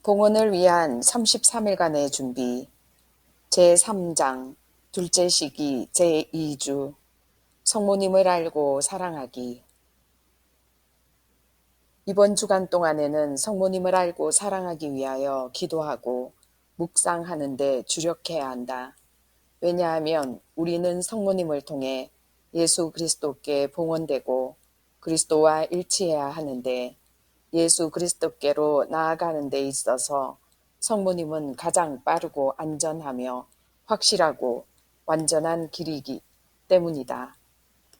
봉헌을 위한 33일간의 준비 제3장 둘째 시기 제2주 성모님을 알고 사랑하기. 이번 주간 동안에는 성모님을 알고 사랑하기 위하여 기도하고 묵상하는 데 주력해야 한다. 왜냐하면 우리는 성모님을 통해 예수 그리스도께 봉헌되고 그리스도와 일치해야 하는데, 예수 그리스도께로 나아가는 데 있어서 성모님은 가장 빠르고 안전하며 확실하고 완전한 길이기 때문이다.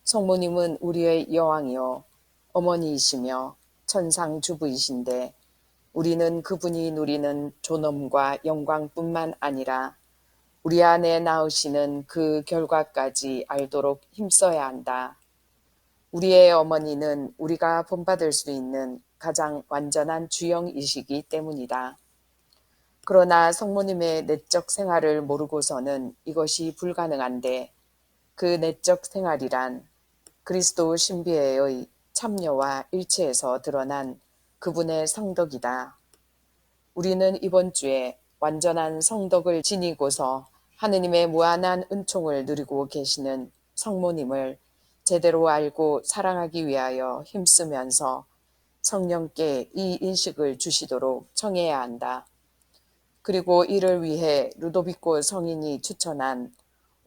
성모님은 우리의 여왕이요 어머니이시며 천상주부이신데, 우리는 그분이 누리는 존엄과 영광뿐만 아니라 우리 안에 낳으시는 그 결과까지 알도록 힘써야 한다. 우리의 어머니는 우리가 본받을 수 있는 가장 완전한 주형이시기 때문이다. 그러나 성모님의 내적 생활을 모르고서는 이것이 불가능한데, 그 내적 생활이란 그리스도 신비회의 참여와 일체에서 드러난 그분의 성덕이다. 우리는 이번 주에 완전한 성덕을 지니고서 하느님의 무한한 은총을 누리고 계시는 성모님을 제대로 알고 사랑하기 위하여 힘쓰면서 성령께 이 인식을 주시도록 청해야 한다. 그리고 이를 위해 루도비코 성인이 추천한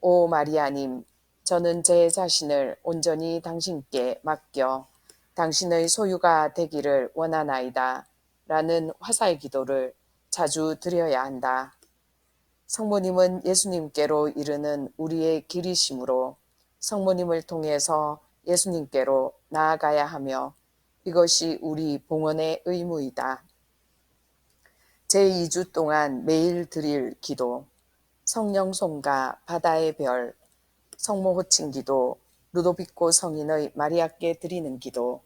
오 마리아님, 저는 제 자신을 온전히 당신께 맡겨 당신의 소유가 되기를 원하나이다 라는 화살 기도를 자주 드려야 한다. 성모님은 예수님께로 이르는 우리의 길이시므로 성모님을 통해서 예수님께로 나아가야 하며, 이것이 우리 봉헌의 의무이다. 제2주 동안 매일 드릴 기도, 성령송가 바다의 별, 성모 호칭 기도, 루도비코 성인의 마리아께 드리는 기도.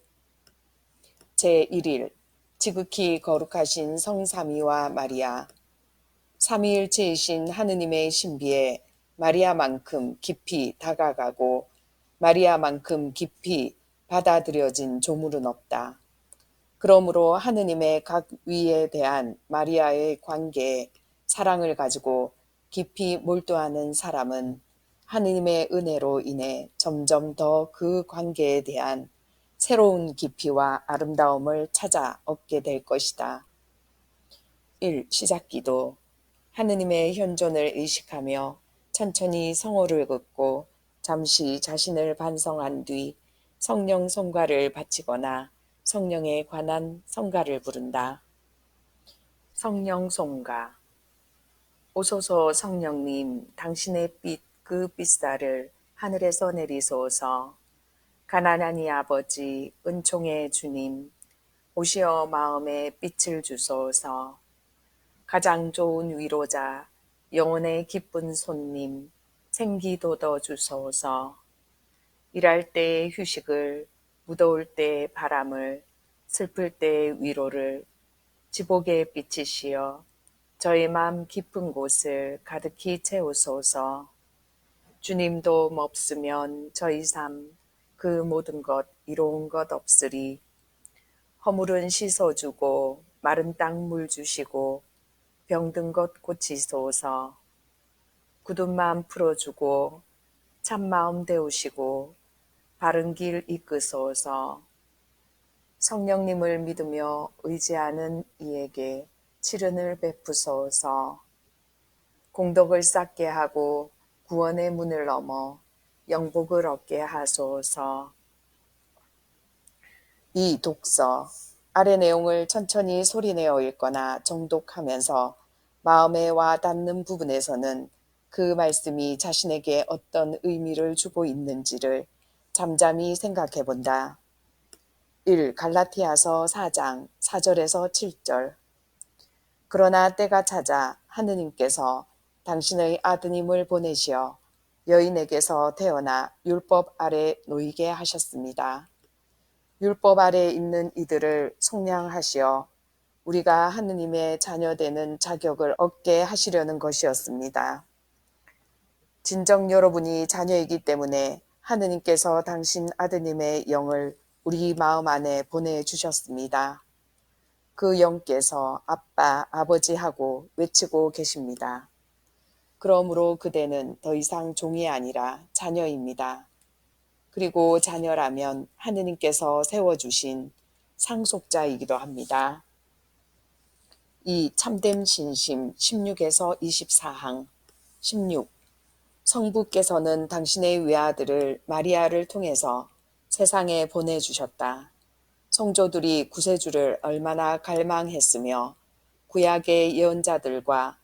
제1일 지극히 거룩하신 성삼위와 마리아. 삼위일체이신 하느님의 신비에 마리아만큼 깊이 다가가고 마리아만큼 깊이 받아들여진 조물은 없다. 그러므로 하느님의 각 위에 대한 마리아의 관계에 사랑을 가지고 깊이 몰두하는 사람은 하느님의 은혜로 인해 점점 더 그 관계에 대한 새로운 깊이와 아름다움을 찾아 얻게 될 것이다. 1. 시작기도. 하느님의 현존을 의식하며 천천히 성호를 긋고 잠시 자신을 반성한 뒤 성령 성가를 바치거나 성령에 관한 성가를 부른다. 성령 성가. 오소서 성령님, 당신의 빛 그 빛살을 하늘에서 내리소서. 가난한 이 아버지, 은총의 주님, 오시어 마음에 빛을 주소서. 가장 좋은 위로자, 영혼의 기쁜 손님, 생기 돋워 주소서. 일할 때의 휴식을, 무더울 때의 바람을, 슬플 때의 위로를, 지복의 빛이시여 저의 마음 깊은 곳을 가득히 채우소서. 주님도 없으면 저희 삶 그 모든 것 이로운 것 없으리. 허물은 씻어주고 마른 땅 물 주시고 병든 것 고치소서. 굳은 마음 풀어주고 참마음 데우시고 바른 길 이끄소서. 성령님을 믿으며 의지하는 이에게 치른을 베푸소서. 공덕을 쌓게 하고 구원의 문을 넘어 영복을 얻게 하소서. 이 독서. 아래 내용을 천천히 소리내어 읽거나 정독하면서 마음에 와 닿는 부분에서는 그 말씀이 자신에게 어떤 의미를 주고 있는지를 잠잠히 생각해 본다. 1. 갈라티아서 4장 4절에서 7절. 그러나 때가 찾아 하느님께서 당신의 아드님을 보내시어 여인에게서 태어나 율법 아래 놓이게 하셨습니다. 율법 아래 있는 이들을 속량하시어 우리가 하느님의 자녀되는 자격을 얻게 하시려는 것이었습니다. 진정 여러분이 자녀이기 때문에 하느님께서 당신 아드님의 영을 우리 마음 안에 보내주셨습니다. 그 영께서 아빠, 아버지하고 외치고 계십니다. 그러므로 그대는 더 이상 종이 아니라 자녀입니다. 그리고 자녀라면 하느님께서 세워주신 상속자이기도 합니다. 이 참됨 신심 16에서 24항 16. 성부께서는 당신의 외아들을 마리아를 통해서 세상에 보내주셨다. 성조들이 구세주를 얼마나 갈망했으며 구약의 예언자들과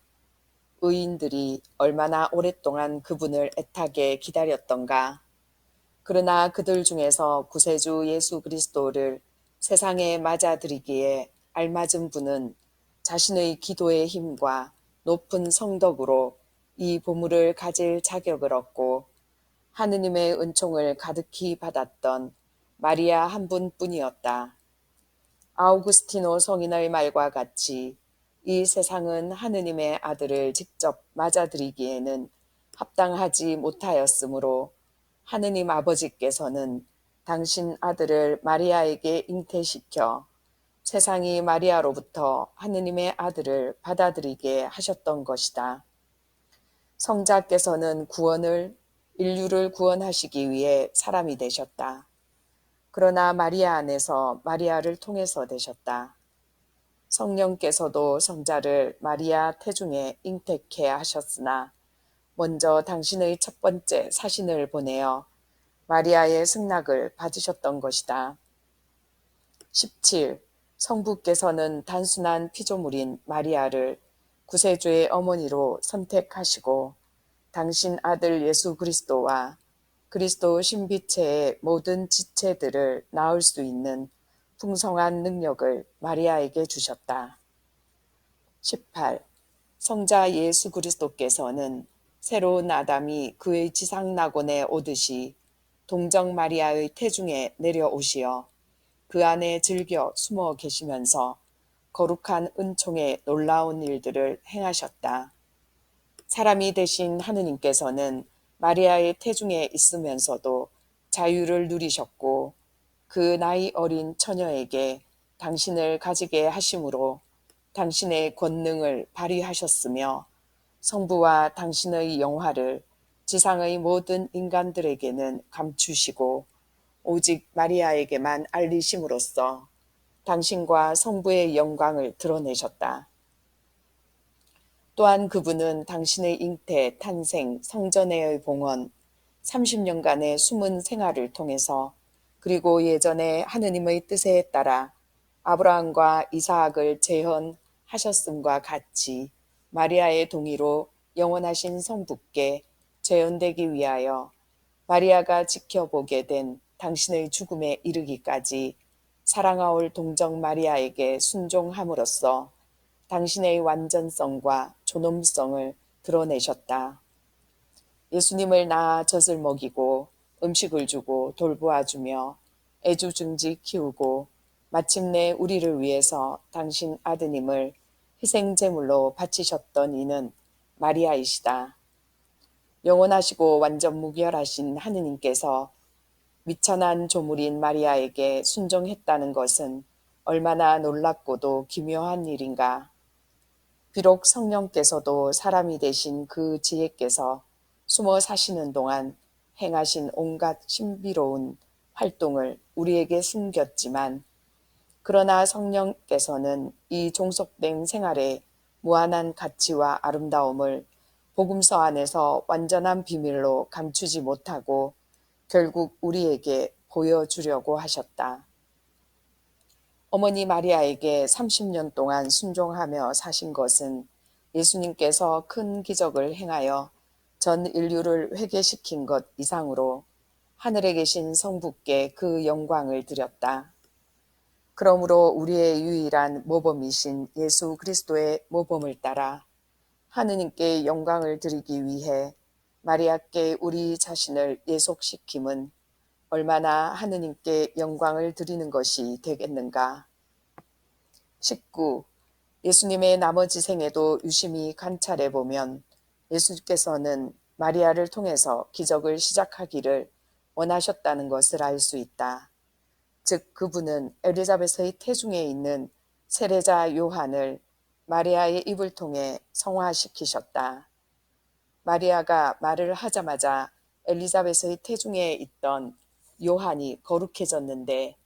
의인들이 얼마나 오랫동안 그분을 애타게 기다렸던가. 그러나 그들 중에서 구세주 예수 그리스도를 세상에 맞아들이기에 알맞은 분은 자신의 기도의 힘과 높은 성덕으로 이 보물을 가질 자격을 얻고 하느님의 은총을 가득히 받았던 마리아 한 분뿐이었다. 아우구스티노 성인의 말과 같이 이 세상은 하느님의 아들을 직접 맞아들이기에는 합당하지 못하였으므로 하느님 아버지께서는 당신 아들을 마리아에게 잉태시켜 세상이 마리아로부터 하느님의 아들을 받아들이게 하셨던 것이다. 성자께서는 인류를 구원하시기 위해 사람이 되셨다. 그러나 마리아 안에서 마리아를 통해서 되셨다. 성령께서도 성자를 마리아 태중에 잉태케 하셨으나 먼저 당신의 첫 번째 사신을 보내어 마리아의 승낙을 받으셨던 것이다. 17. 성부께서는 단순한 피조물인 마리아를 구세주의 어머니로 선택하시고 당신 아들 예수 그리스도와 그리스도 신비체의 모든 지체들을 낳을 수 있는 풍성한 능력을 마리아에게 주셨다. 18. 성자 예수 그리스도께서는 새로운 아담이 그의 지상 낙원에 오듯이 동정 마리아의 태중에 내려오시어 그 안에 즐겨 숨어 계시면서 거룩한 은총의 놀라운 일들을 행하셨다. 사람이 되신 하느님께서는 마리아의 태중에 있으면서도 자유를 누리셨고 그 나이 어린 처녀에게 당신을 가지게 하심으로 당신의 권능을 발휘하셨으며 성부와 당신의 영화를 지상의 모든 인간들에게는 감추시고 오직 마리아에게만 알리심으로써 당신과 성부의 영광을 드러내셨다. 또한 그분은 당신의 잉태, 탄생, 성전에의 봉헌, 30년간의 숨은 생활을 통해서 그리고 예전에 하느님의 뜻에 따라 아브라함과 이삭을 재현하셨음과 같이 마리아의 동의로 영원하신 성부께 재현되기 위하여 마리아가 지켜보게 된 당신의 죽음에 이르기까지 사랑하올 동정 마리아에게 순종함으로써 당신의 완전성과 존엄성을 드러내셨다. 예수님을 낳아 젖을 먹이고 음식을 주고 돌보아주며 애주중지 키우고 마침내 우리를 위해서 당신 아드님을 희생제물로 바치셨던 이는 마리아이시다. 영원하시고 완전 무결하신 하느님께서 미천한 조물인 마리아에게 순종했다는 것은 얼마나 놀랍고도 기묘한 일인가. 비록 성령께서도 사람이 되신 그 지혜께서 숨어 사시는 동안 행하신 온갖 신비로운 활동을 우리에게 숨겼지만 그러나 성령께서는 이 종속된 생활의 무한한 가치와 아름다움을 복음서 안에서 완전한 비밀로 감추지 못하고 결국 우리에게 보여주려고 하셨다. 어머니 마리아에게 30년 동안 순종하며 사신 것은 예수님께서 큰 기적을 행하여 전 인류를 회개시킨 것 이상으로 하늘에 계신 성부께 그 영광을 드렸다. 그러므로 우리의 유일한 모범이신 예수 그리스도의 모범을 따라 하느님께 영광을 드리기 위해 마리아께 우리 자신을 예속시킴은 얼마나 하느님께 영광을 드리는 것이 되겠는가. 19. 예수님의 나머지 생애도 유심히 관찰해 보면 예수께서는 마리아를 통해서 기적을 시작하기를 원하셨다는 것을 알 수 있다. 즉 그분은 엘리자벳의 태중에 있는 세례자 요한을 마리아의 입을 통해 성화시키셨다. 마리아가 말을 하자마자 엘리자벳의 태중에 있던 요한이 거룩해졌는데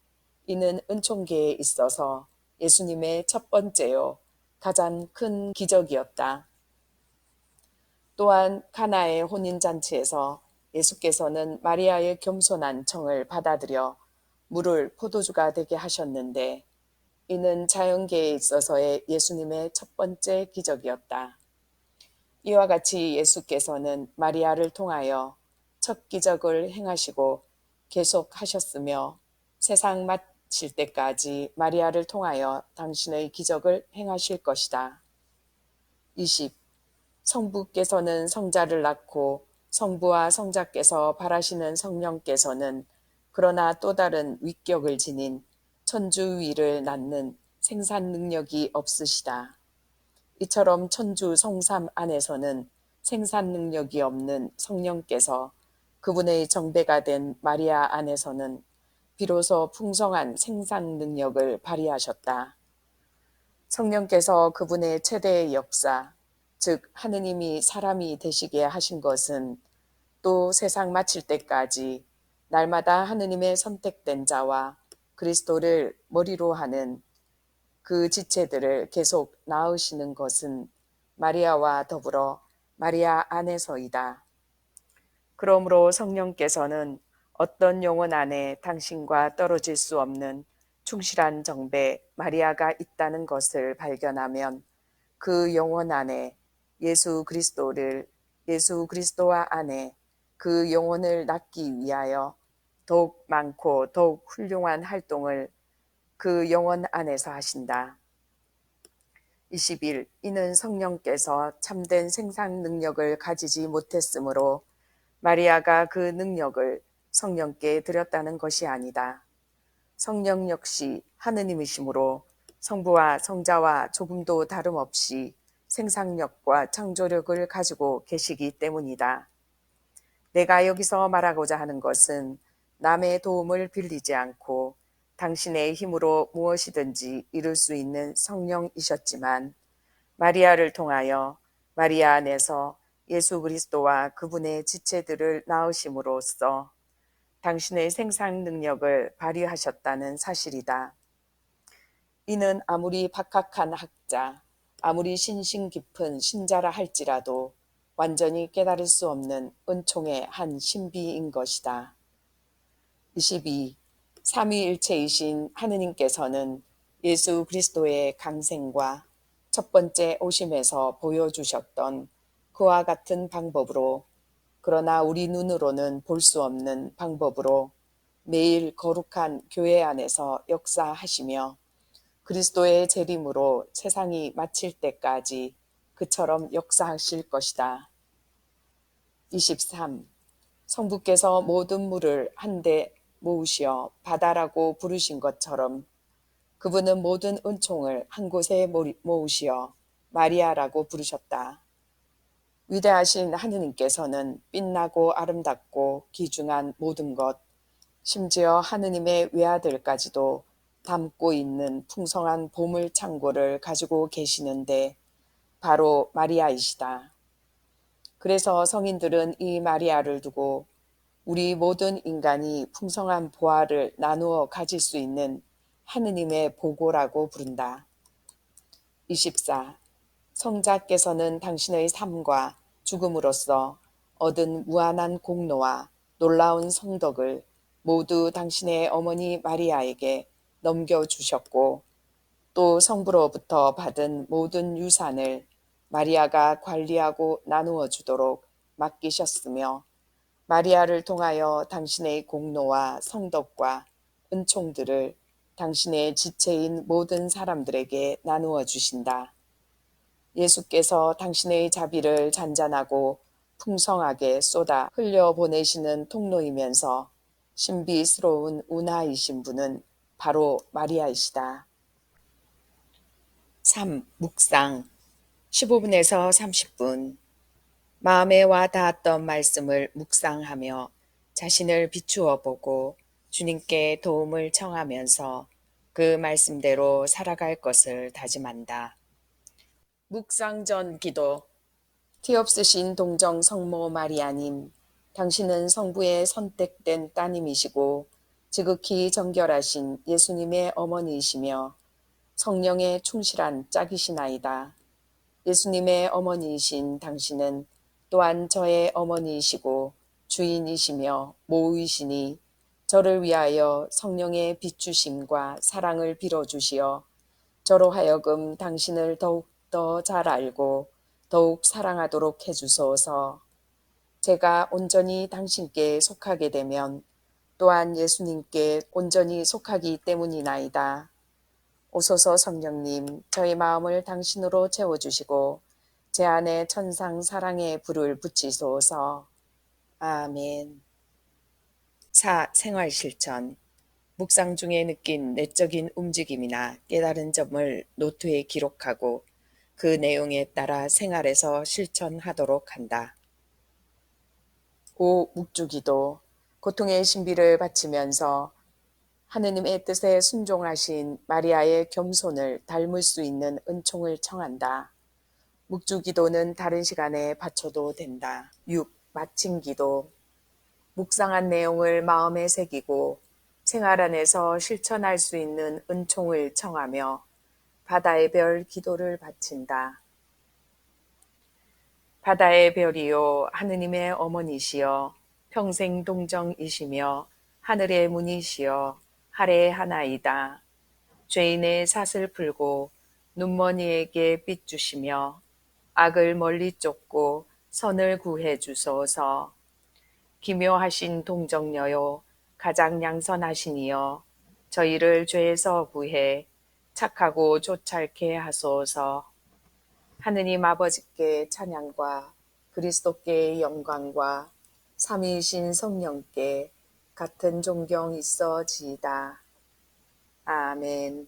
이는 은총계에 있어서 예수님의 첫 번째요 가장 큰 기적이었다. 또한 가나의 혼인잔치에서 예수께서는 마리아의 겸손한 청을 받아들여 물을 포도주가 되게 하셨는데 이는 자연계에 있어서의 예수님의 첫 번째 기적이었다. 이와 같이 예수께서는 마리아를 통하여 첫 기적을 행하시고 계속하셨으며 세상 마칠 때까지 마리아를 통하여 당신의 기적을 행하실 것이다. 20. 성부께서는 성자를 낳고 성부와 성자께서 바라시는 성령께서는 그러나 또 다른 위격을 지닌 천주위를 낳는 생산 능력이 없으시다. 이처럼 천주 성삼 안에서는 생산 능력이 없는 성령께서 그분의 정배가 된 마리아 안에서는 비로소 풍성한 생산 능력을 발휘하셨다. 성령께서 그분의 최대의 역사, 즉 하느님이 사람이 되시게 하신 것은 또 세상 마칠 때까지 날마다 하느님의 선택된 자와 그리스도를 머리로 하는 그 지체들을 계속 낳으시는 것은 마리아와 더불어 마리아 안에서이다. 그러므로 성령께서는 어떤 영혼 안에 당신과 떨어질 수 없는 충실한 정배 마리아가 있다는 것을 발견하면 그 영혼 안에 예수 그리스도와 안에 그 영혼을 낳기 위하여 더욱 많고 더욱 훌륭한 활동을 그 영혼 안에서 하신다. 21. 이는 성령께서 참된 생산 능력을 가지지 못했으므로 마리아가 그 능력을 성령께 드렸다는 것이 아니다. 성령 역시 하느님이시므로 성부와 성자와 조금도 다름없이 생산력과 창조력을 가지고 계시기 때문이다. 내가 여기서 말하고자 하는 것은 남의 도움을 빌리지 않고 당신의 힘으로 무엇이든지 이룰 수 있는 성령이셨지만 마리아를 통하여 마리아 안에서 예수 그리스도와 그분의 지체들을 낳으심으로써 당신의 생산 능력을 발휘하셨다는 사실이다. 이는 아무리 박학한 학자, 아무리 신심 깊은 신자라 할지라도 완전히 깨달을 수 없는 은총의 한 신비인 것이다. 22. 삼위일체이신 하느님께서는 예수 그리스도의 강생과 첫 번째 오심에서 보여주셨던 그와 같은 방법으로, 그러나 우리 눈으로는 볼 수 없는 방법으로 매일 거룩한 교회 안에서 역사하시며 그리스도의 재림으로 세상이 마칠 때까지 그처럼 역사하실 것이다. 23. 성부께서 모든 물을 한데 모으시어 바다라고 부르신 것처럼 그분은 모든 은총을 한 곳에 모으시어 마리아라고 부르셨다. 위대하신 하느님께서는 빛나고 아름답고 귀중한 모든 것, 심지어 하느님의 외아들까지도 담고 있는 풍성한 보물 창고를 가지고 계시는데 바로 마리아이시다. 그래서 성인들은 이 마리아를 두고 우리 모든 인간이 풍성한 보화를 나누어 가질 수 있는 하느님의 보고라고 부른다. 24. 성자께서는 당신의 삶과 죽음으로써 얻은 무한한 공로와 놀라운 성덕을 모두 당신의 어머니 마리아에게 넘겨주셨고 또 성부로부터 받은 모든 유산을 마리아가 관리하고 나누어 주도록 맡기셨으며 마리아를 통하여 당신의 공로와 성덕과 은총들을 당신의 지체인 모든 사람들에게 나누어 주신다. 예수께서 당신의 자비를 잔잔하고 풍성하게 쏟아 흘려보내시는 통로이면서 신비스러운 운하이신 분은 바로 마리아이시다. 3. 묵상 15분에서 30분. 마음에 와 닿았던 말씀을 묵상하며 자신을 비추어 보고 주님께 도움을 청하면서 그 말씀대로 살아갈 것을 다짐한다. 묵상전 기도. 티 없으신 동정 성모 마리아님, 당신은 성부의 선택된 따님이시고 지극히 정결하신 예수님의 어머니이시며 성령의 충실한 짝이시나이다. 예수님의 어머니이신 당신은 또한 저의 어머니이시고 주인이시며 모우이시니 저를 위하여 성령의 비추심과 사랑을 빌어주시어 저로 하여금 당신을 더욱더 잘 알고 더욱 사랑하도록 해주소서. 제가 온전히 당신께 속하게 되면 또한 예수님께 온전히 속하기 때문이나이다. 오소서 성령님, 저희 마음을 당신으로 채워주시고 제 안에 천상 사랑의 불을 붙이소서. 아멘. 4. 생활실천. 묵상 중에 느낀 내적인 움직임이나 깨달은 점을 노트에 기록하고 그 내용에 따라 생활에서 실천하도록 한다. 5. 묵주기도. 고통의 신비를 바치면서 하느님의 뜻에 순종하신 마리아의 겸손을 닮을 수 있는 은총을 청한다. 묵주기도는 다른 시간에 바쳐도 된다. 6. 마침기도. 묵상한 내용을 마음에 새기고 생활 안에서 실천할 수 있는 은총을 청하며 바다의 별 기도를 바친다. 바다의 별이요 하느님의 어머니시여 평생 동정이시며 하늘의 문이시여 할애의 하나이다. 죄인의 삿을 풀고 눈머니에게 빛 주시며 악을 멀리 쫓고 선을 구해 주소서. 기묘하신 동정녀요 가장 양선하시니여 저희를 죄에서 구해 착하고 조찰케 하소서. 하느님 아버지께 찬양과 그리스도께 영광과 삼위이신 성령께 같은 존경 있어지이다. 아멘.